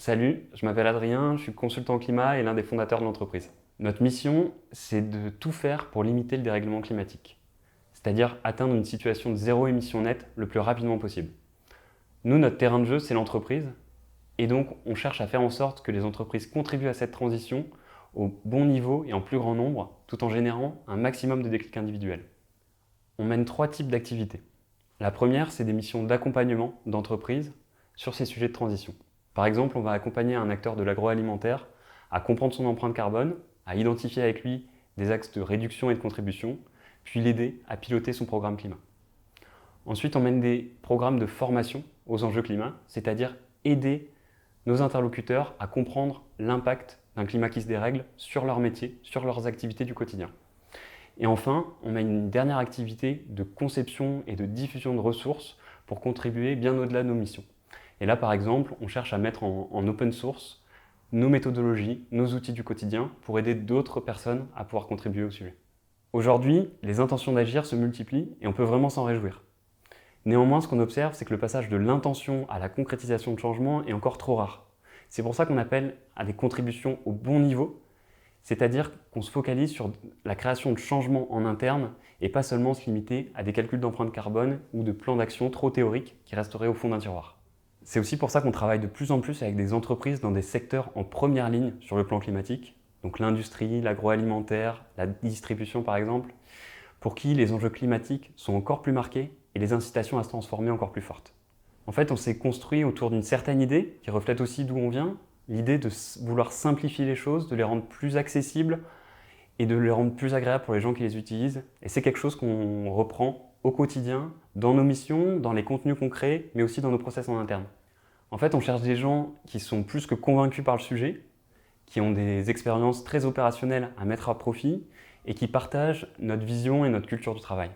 Salut, je m'appelle Adrien, je suis consultant climat et l'un des fondateurs de l'entreprise. Notre mission, c'est de tout faire pour limiter le dérèglement climatique, c'est-à-dire atteindre une situation de zéro émission nette le plus rapidement possible. Nous, notre terrain de jeu, c'est l'entreprise, et donc on cherche à faire en sorte que les entreprises contribuent à cette transition au bon niveau et en plus grand nombre, tout en générant un maximum de déclics individuels. On mène 3 types d'activités. La première, c'est des missions d'accompagnement d'entreprises sur ces sujets de transition. Par exemple, on va accompagner un acteur de l'agroalimentaire à comprendre son empreinte carbone, à identifier avec lui des axes de réduction et de contribution, puis l'aider à piloter son programme climat. Ensuite, on mène des programmes de formation aux enjeux climat, c'est-à-dire aider nos interlocuteurs à comprendre l'impact d'un climat qui se dérègle sur leur métier, sur leurs activités du quotidien. Et enfin, on a une dernière activité de conception et de diffusion de ressources pour contribuer bien au-delà de nos missions. Et là, par exemple, on cherche à mettre en open source nos méthodologies, nos outils du quotidien pour aider d'autres personnes à pouvoir contribuer au sujet. Aujourd'hui, les intentions d'agir se multiplient et on peut vraiment s'en réjouir. Néanmoins, ce qu'on observe, c'est que le passage de l'intention à la concrétisation de changement est encore trop rare. C'est pour ça qu'on appelle à des contributions au bon niveau, c'est-à-dire qu'on se focalise sur la création de changements en interne et pas seulement se limiter à des calculs d'empreinte carbone ou de plans d'action trop théoriques qui resteraient au fond d'un tiroir. C'est aussi pour ça qu'on travaille de plus en plus avec des entreprises dans des secteurs en première ligne sur le plan climatique, donc l'industrie, l'agroalimentaire, la distribution par exemple, pour qui les enjeux climatiques sont encore plus marqués et les incitations à se transformer encore plus fortes. En fait, on s'est construit autour d'une certaine idée qui reflète aussi d'où on vient, l'idée de vouloir simplifier les choses, de les rendre plus accessibles et de les rendre plus agréables pour les gens qui les utilisent. Et c'est quelque chose qu'on reprend au quotidien, dans nos missions, dans les contenus qu'on crée, mais aussi dans nos process en interne. En fait, on cherche des gens qui sont plus que convaincus par le sujet, qui ont des expériences très opérationnelles à mettre à profit et qui partagent notre vision et notre culture du travail.